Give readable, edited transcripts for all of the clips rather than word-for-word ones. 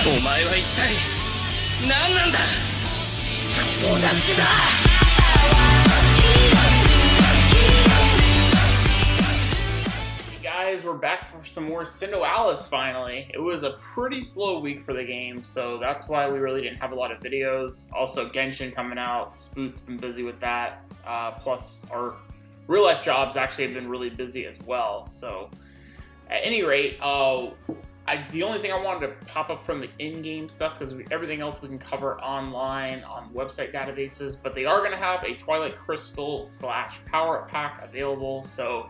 お前は一体何なんだ。友達だ。Guys, we're back for some more Sinoalice finally. It was a pretty slow week for the game, so that's why we really didn't have a lot of videos. Also, Genshin coming out. Spoot's been busy with that. Plus, our real-life jobs actually have been really busy as well. So, at any rate, the only thing I wanted to pop up from the in-game stuff, because everything else we can cover online on website databases, but they are going to have a Twilight Crystal / power-up pack available, so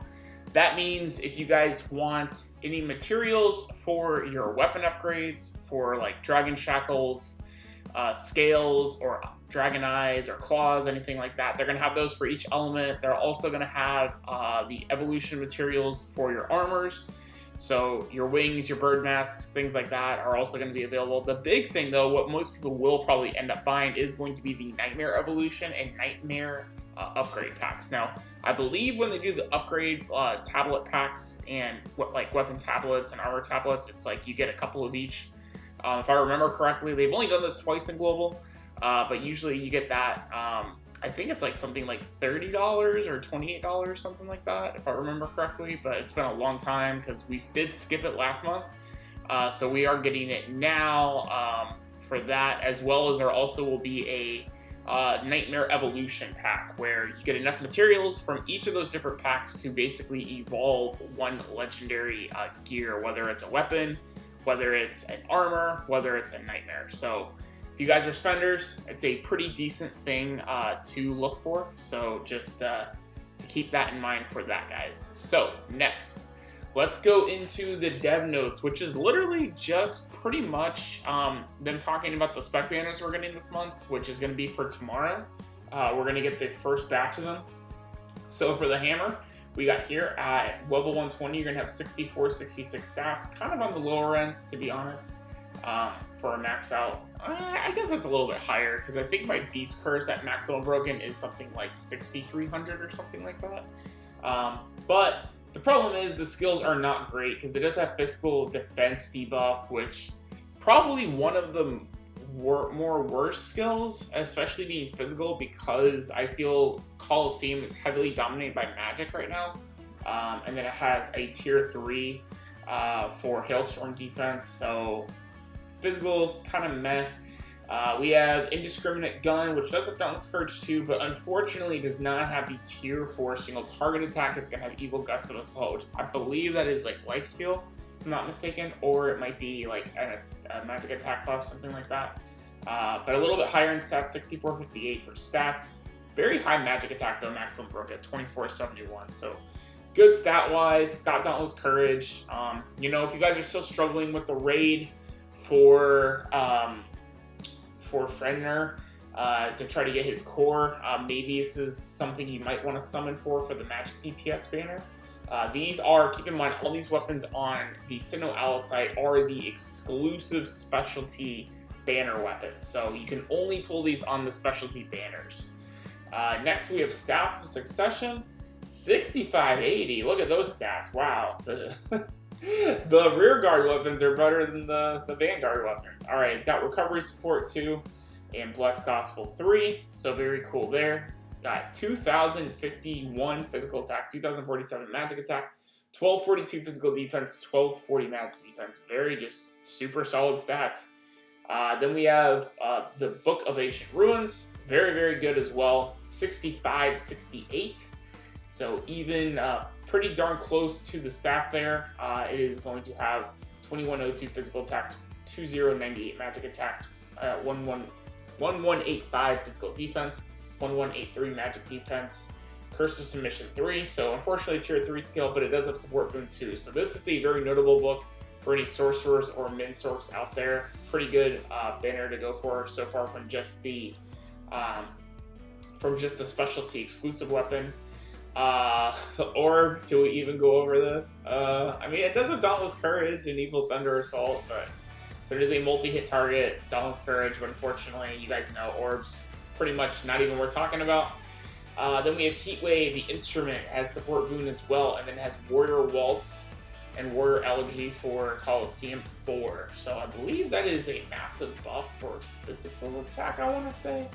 that means if you guys want any materials for your weapon upgrades, for like dragon shackles, scales, or dragon eyes, or claws, anything like that, they're going to have those for each element. They're also going to have the evolution materials for your armors. So your wings, your bird masks, things like that are also going to be available. The big thing though, what most people will probably end up buying is going to be the Nightmare Evolution and Nightmare upgrade packs. Now, I believe when they do the upgrade tablet packs and like weapon tablets and armor tablets, it's like you get a couple of each. If I remember correctly, they've only done this twice in global, but usually you get that. I think it's like something like $30 or $28, something like that, if I remember correctly, but it's been a long time because we did skip it last month. So we are getting it now for that, as well as there also will be a Nightmare Evolution pack where you get enough materials from each of those different packs to basically evolve one legendary gear, whether it's a weapon, whether it's an armor, whether it's a nightmare. So if you guys are spenders, it's a pretty decent thing to look for. So just to keep that in mind for that, guys. So next, let's go into the dev notes, which is literally just pretty much them talking about the spec banners we're getting this month, which is going to be for tomorrow. We're going to get the first batch of them. So for the hammer, we got here at level 120, you're going to have 64, 66 stats, kind of on the lower end, to be honest, for a max out. I guess that's a little bit higher, because I think my Beast Curse at maximum broken is something like 6,300 or something like that. But the problem is the skills are not great, because it does have physical defense debuff, which probably one of the more worse skills, especially being physical, because I feel Colosseum is heavily dominated by magic right now. And then it has a tier 3 for Hailstorm defense, so physical, kind of meh. We have Indiscriminate Gun, which does have Dauntless Courage too, but unfortunately does not have the tier 4 single target attack. It's going to have Evil Gust of Assault, which I believe that is like life steal, if I'm not mistaken, or it might be like a magic attack buff, something like that. But a little bit higher in stats, 6458 for stats. Very high magic attack though, maximum broke at 2471. So good stat wise. It's got Dauntless Courage. You know, if you guys are still struggling with the raid for Frenner to try to get his core, maybe this is something you might want to summon for the magic DPS banner. These are, keep in mind, all these weapons on the Sinoalice site are the exclusive specialty banner weapons, so you can only pull these on the specialty banners. Next we have Staff of Succession, 6580. Look at those stats. Wow. The rear guard weapons are better than the Vanguard weapons. Alright, it's got recovery support 2 and Blessed Gospel 3, so very cool there. Got 2051 physical attack, 2047 magic attack, 1242 physical defense, 1240 magic defense. Very just super solid stats. Then we have the Book of Ancient Ruins, very, very good as well, 6568. So even pretty darn close to the staff there. It is going to have 2102 physical attack, 2098 magic attack, 1185 physical defense, 1183 magic defense, Curse of Submission 3. So unfortunately it's tier 3 skill, but it does have support boon 2. So this is a very notable book for any sorcerers or min sorcs out there. Pretty good banner to go for so far from just the specialty exclusive weapon. The orb, do we even go over this? I mean, it does have Dauntless Courage and Evil Thunder Assault, but so it is a multi-hit target, Dauntless Courage, but unfortunately, you guys know orbs pretty much not even worth talking about. Then we have Heatwave, the instrument, has support boon as well, and then has Warrior Waltz, and Warrior Elegy for Colosseum 4. So I believe that is a massive buff for physical attack, I want to say.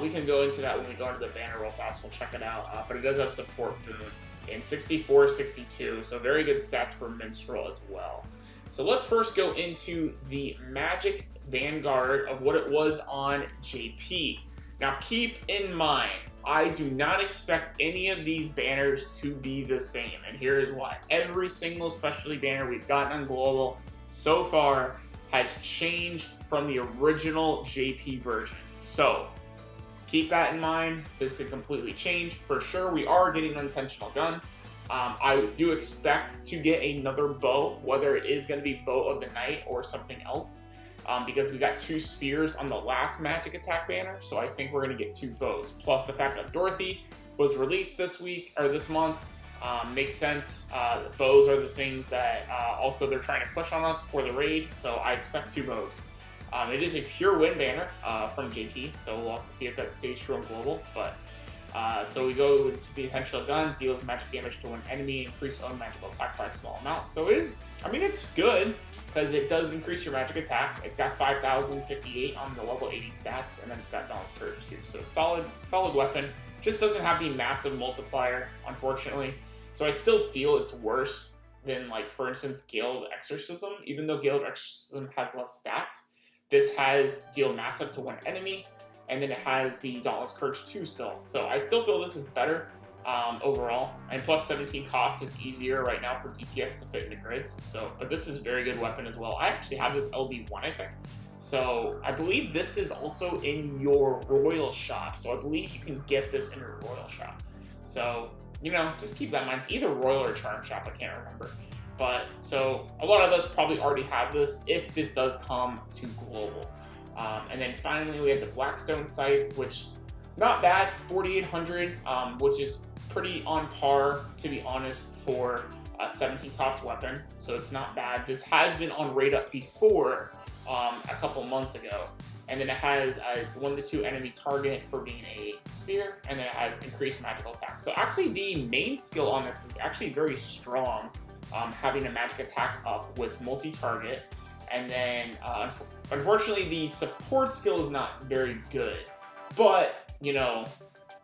We can go into that when we go into the banner real fast. We'll check it out. But it does have support boon in 64, 62. So very good stats for Minstrel as well. So let's first go into the Magic Vanguard of what it was on JP. Now keep in mind, I do not expect any of these banners to be the same, and here is why. Every single specialty banner we've gotten on Global so far has changed from the original JP version. So keep that in mind. This could completely change. For sure, we are getting an Intentional Gun. I do expect to get another bow, whether it is going to be Bow of the Night or something else. Because we got 2 spears on the last Magic Attack banner, so I think we're going to get 2 bows. Plus the fact that Dorothy was released this week, or this month, makes sense. Bows are the things that also they're trying to push on us for the raid, so I expect 2 bows. It is a pure win banner from JP, so we'll have to see if that stays true on Global. But so we go to the Intentional Gun, deals magic damage to one enemy, increase own magical attack by a small amount. So it is, I mean, it's good, because it does increase your magic attack. It's got 5,058 on the level 80 stats, and then it's got Dawnless Courage too. So solid weapon. Just doesn't have the massive multiplier, unfortunately. So I still feel it's worse than, like, for instance, Gale of Exorcism. Even though Gale of Exorcism has less stats, this has deal massive to one enemy, and then it has the Dauntless Courage 2 still. So I still feel this is better overall. And plus 17 cost is easier right now for DPS to fit into grids. So, but this is a very good weapon as well. I actually have this LB1, I think. So I believe this is also in your Royal Shop. So I believe you can get this in your Royal Shop. So, you know, just keep that in mind. It's either Royal or Charm Shop, I can't remember. But, so, a lot of us probably already have this if this does come to Global. And then finally we have the Blackstone Scythe, which, not bad, 4,800, which is pretty on par, to be honest, for a 17 cost weapon. So it's not bad. This has been on raid up before, a couple months ago. And then it has a 1-2 enemy target for being a spear, and then it has increased magical attack. So actually the main skill on this is actually very strong, having a magic attack up with multi-target. And then, unfortunately, the support skill is not very good. But, you know,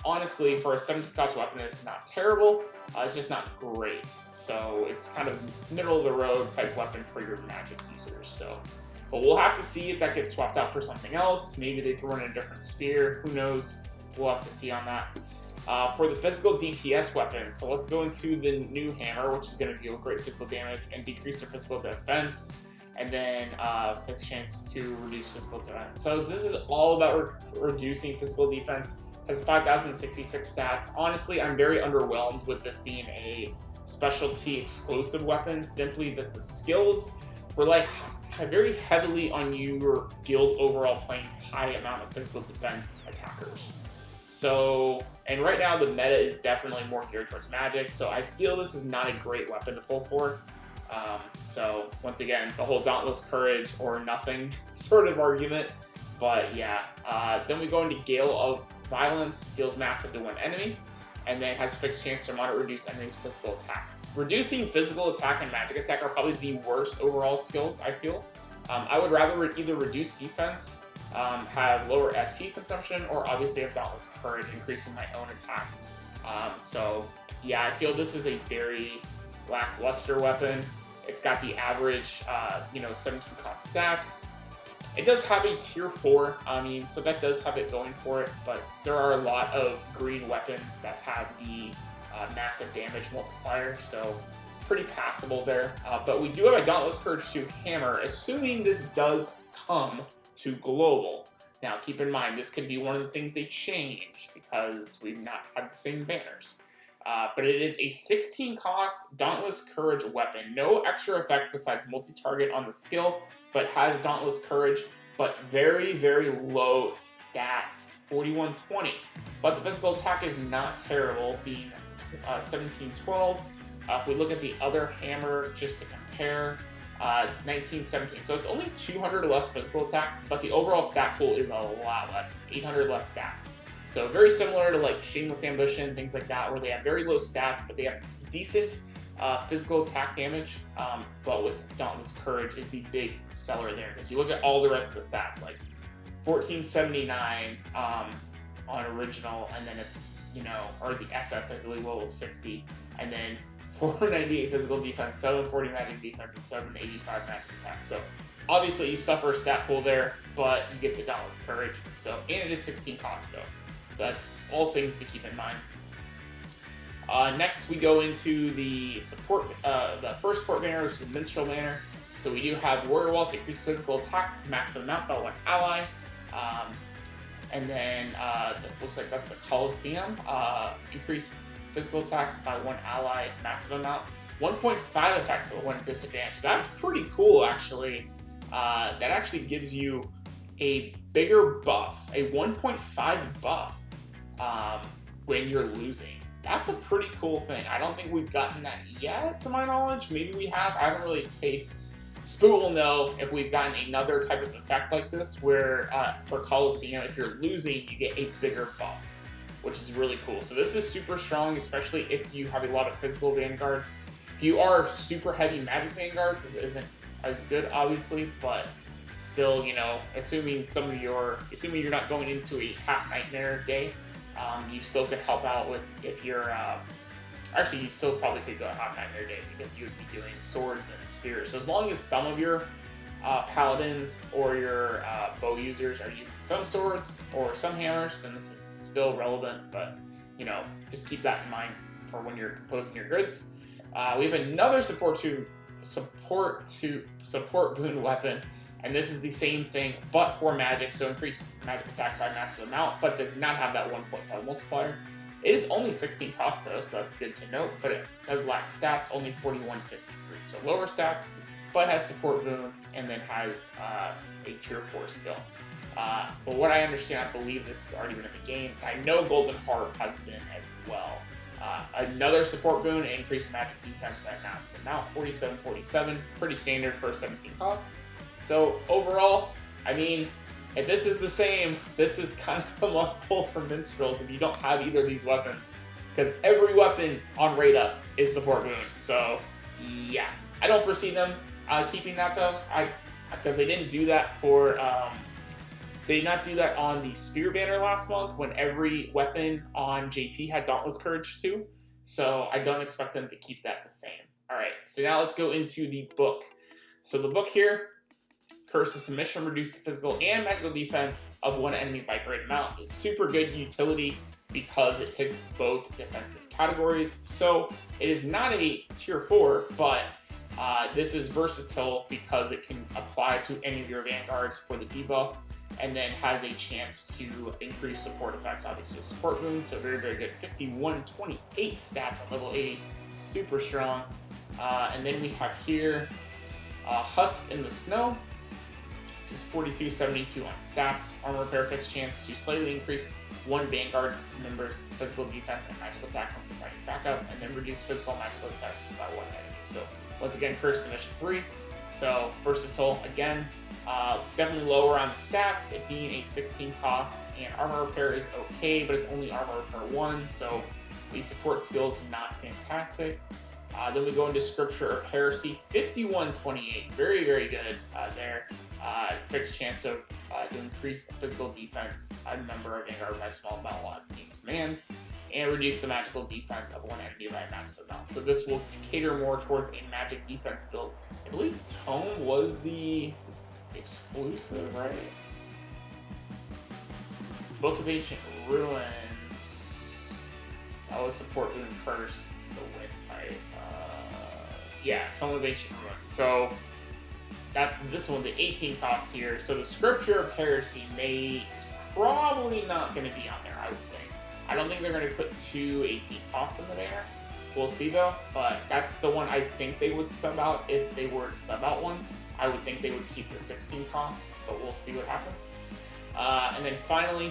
honestly, for a 17 cost weapon, it's not terrible. It's just not great. So it's kind of middle of the road type weapon for your magic users. So, but we'll have to see if that gets swapped out for something else. Maybe they throw in a different spear. Who knows? We'll have to see on that. For the physical DPS weapon, so let's go into the new hammer, which is going to deal great physical damage and decrease their physical defense. And then fifth chance to reduce physical defense. So this is all about reducing physical defense. Has 5,066 stats. Honestly, I'm very underwhelmed with this being a specialty exclusive weapon. Simply that the skills were like very heavily on your guild overall playing high amount of physical defense attackers. So, and right now the meta is definitely more geared towards magic. So I feel this is not a great weapon to pull for. So once again, the whole Dauntless Courage or nothing sort of argument. But yeah, then we go into Gale of Violence, deals massive to one enemy, and then has fixed chance to moderate reduce enemy's physical attack. Reducing physical attack and magic attack are probably the worst overall skills, I feel. I would rather either reduce defense, have lower SP consumption, or obviously have Dauntless Courage, increasing my own attack. So yeah, I feel this is a very lackluster weapon. It's got the average, 17 cost stats. It does have a tier 4, so that does have it going for it, but there are a lot of green weapons that have the massive damage multiplier, so pretty passable there. But we do have a Dauntless Courage 2 hammer, assuming this does come to Global. Now, keep in mind, this could be one of the things they change, because we've not had the same banners. But it is a 16 cost Dauntless Courage weapon. No extra effect besides multi-target on the skill, but has Dauntless Courage, but very, very low stats, 4120. But the physical attack is not terrible, being 1712. If we look at the other hammer, just to compare, 1917. So it's only 200 less physical attack, but the overall stat pool is a lot less. It's 800 less stats. So very similar to like Shameless Ambition, things like that, where they have very low stats, but they have decent physical attack damage, but with Dauntless Courage is the big seller there, because you look at all the rest of the stats, like 1479 on original, and then it's, you know, or the SS, I believe, was 60, and then 498 physical defense, 740 magic defense, and 785 magic attack. So obviously you suffer a stat pool there, but you get the Dauntless Courage. So, and it is 16 cost though. So that's all things to keep in mind. Next we go into the support, the first support banner, which is the Minstrel banner. So we do have Warrior Wall to increase physical attack, massive amount by one ally. And then looks like that's the Colosseum, increase physical attack by one ally, massive amount. 1.5 effect with one disadvantage. That's pretty cool, actually. That actually gives you a bigger buff, a 1.5 buff when you're losing. That's a pretty cool thing. I don't think we've gotten that yet, to my knowledge. Maybe we have. I haven't really paid. Spoot will know if we've gotten another type of effect like this, where for Colosseum, if you're losing, you get a bigger buff, which is really cool. So this is super strong, especially if you have a lot of physical Vanguards. If you are super heavy magic Vanguards, this isn't as good, obviously, but still, you know, assuming you're not going into a half nightmare day, you still could help out with, if you're, actually you still probably could go a half nightmare day, because you would be doing swords and spears. So as long as some of your paladins or your bow users are using some swords or some hammers, then this is still relevant, but, you know, just keep that in mind for when you're composing your grids. We have another support boon weapon, and this is the same thing, but for magic, so increase magic attack by massive amount, but does not have that 1.5 multiplier. It is only 16 cost though, so that's good to note, but it does lack stats, only 4153, so lower stats, but has support boon, and then has a tier 4 skill. But what I understand, I believe this has already been in the game. I know Golden Harp has been as well. Another support boon, increased magic defense by a massive amount, 4747, pretty standard for a 17 cost. So overall, I mean, if this is the same, this is kind of a must-pull for Minstrels if you don't have either of these weapons, because every weapon on Raid Up is support boon. So yeah, I don't foresee them keeping that though, because they didn't do that for. They did not do that on the Spear banner last month when every weapon on JP had Dauntless Courage too. So I don't expect them to keep that the same. Alright, so now let's go into the book. So the book here, Curse of Submission, reduced the physical and magical defense of one enemy by great amount, is super good utility because it hits both defensive categories. So it is not a tier 4, but this is versatile because it can apply to any of your Vanguards for the debuff, and then has a chance to increase support effects, obviously with support boons, so very, very good. 5128 stats on level 80, super strong. And then we have here Husk in the Snow, which is 4272 on stats. Armor repair fixed chance to slightly increase one Vanguard member's physical defense and magical attack when providing backup, and then reduce physical and magical attacks by one enemy. So once again, Curse Submission 3. So versatile again. Definitely lower on stats, it being a 16 cost, and armor repair is okay, but it's only armor repair 1, so the support skills not fantastic. Then we go into Scripture of Heresy, 5128, very, very good there. Fixed chance of to increase physical defense a member of Vanguard by a small amount while executing commands, and reduce the magical defense of one enemy by a massive amount. So this will cater more towards a magic defense build. I believe Tome was the exclusive, right? Book of Ancient Ruins. That was support boon Curse, the wind type. Yeah, Tome of Ancient Ruins. So that's this one, the 18 cost here. So the Scripture of Heresy is probably not going to be on there, I would think. I don't think they're going to put two 18 costs in the banner. We'll see though, but that's the one I think they would sub out if they were to sub out one. I would think they would keep the 16 cost, but we'll see what happens. And then finally,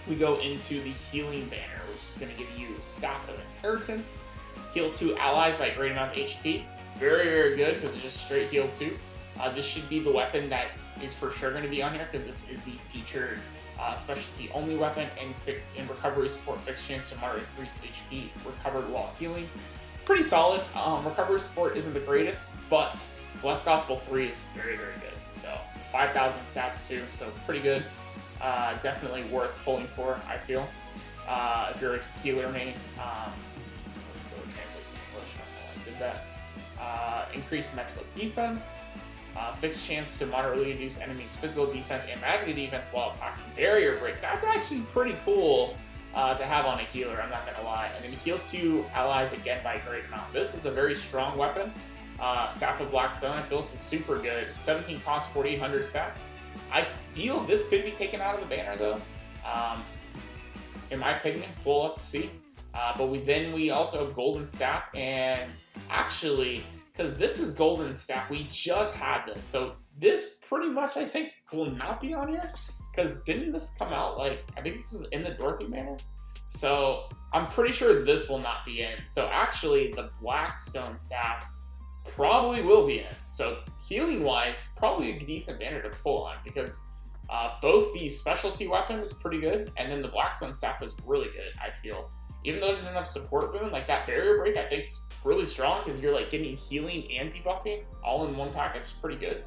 we go into the Healing banner, which is going to give you Staff of Inheritance. Heal 2 allies by a great amount of HP. Very, very good, because it's just straight heal 2. This should be the weapon that is for sure going to be on here, because this is the featured specialty only weapon, and recovery support fixed chance to moderate increased HP recovered while healing. pretty solid. Recovery support isn't the greatest, but Blessed Gospel 3 is very, very good. So 5,000 stats too, so pretty good. Definitely worth pulling for, I feel. If you're a healer main, let's go translate to English. I did that. Increased magical defense, fixed chance to moderately reduce enemies' physical defense and magical defense while attacking. Barrier break. That's actually pretty cool to have on a healer. I'm not gonna lie. And then heal 2 allies again by a great amount. This is a very strong weapon. Staff of Blackstone. I feel this is super good. 17 cost, 4,800 stats. I feel this could be taken out of the banner though. In my opinion, we'll have to see. But we also have Golden Staff, and actually, because this is Golden Staff, we just had this. So this pretty much, I think, will not be on here. Because didn't this come out, like, I think this was in the Dorothy banner? So I'm pretty sure this will not be in. So actually, the Blackstone Staff probably will be in. So healing-wise, probably a decent banner to pull on, because both the specialty weapon is pretty good, and then the Blackstone Staff is really good, I feel. Even though it doesn't have support boon, like that barrier break, I think is really strong, because you're like getting healing and debuffing all in one package. It's pretty good.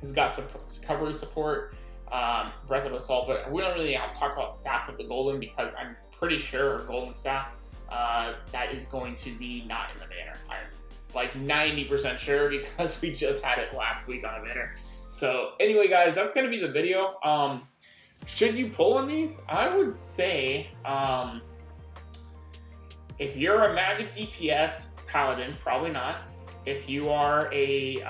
He's got some recovery support, Breath of Assault, but we don't really have to talk about Staff of the Golden, because I'm pretty sure Golden Staff, that is going to be not in the banner. I'm like 90% sure, because we just had it last week on a banner. So anyway, guys, that's going to be the video. Should you pull on these? I would say, if you're a magic DPS paladin, probably not. If you are a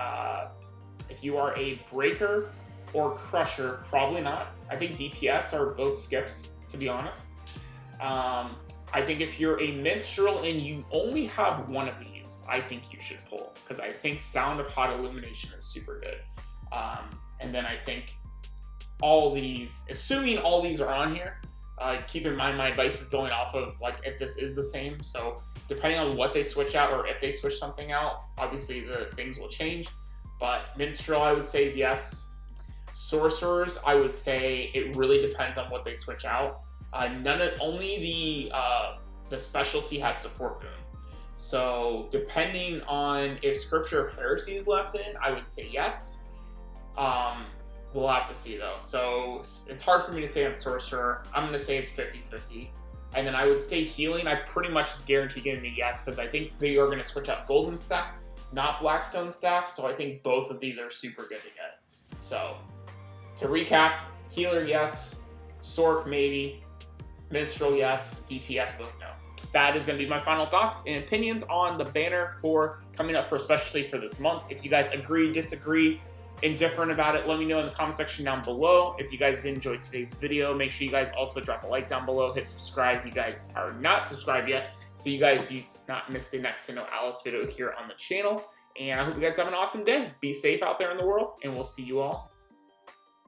breaker or crusher, probably not. I think DPS are both skips, to be honest. I think if you're a minstrel and you only have one of these, I think you should pull, because I think Sound of Hot Illumination is super good. And then I think all these, assuming all these are on here, keep in mind my advice is going off of like if this is the same. So depending on what they switch out, or if they switch something out, obviously the things will change. But Minstrel, I would say is yes. Sorcerers, I would say it really depends on what they switch out. Only the specialty has support boon. So depending on if Scripture of Heresy is left in, I would say yes. We'll have to see though. So it's hard for me to say on Sorcerer. I'm going to say it's 50-50. And then I would say Healing, I pretty much is guaranteed giving me yes, because I think they are going to switch out Golden Staff, not Blackstone Staff. So I think both of these are super good to get. So to recap, Healer yes, Sorc maybe, Minstrel yes, DPS both no. That is going to be my final thoughts and opinions on the banner for coming up for especially for this month. If you guys agree, disagree, indifferent about it, let me know in the comment section down below. If you guys did enjoy today's video, make sure you guys also drop a like down below, hit subscribe if you guys are not subscribed yet, so you guys do not miss the next Sinoalice video here on the channel. And I hope you guys have an awesome day. Be safe out there in the world, and we'll see you all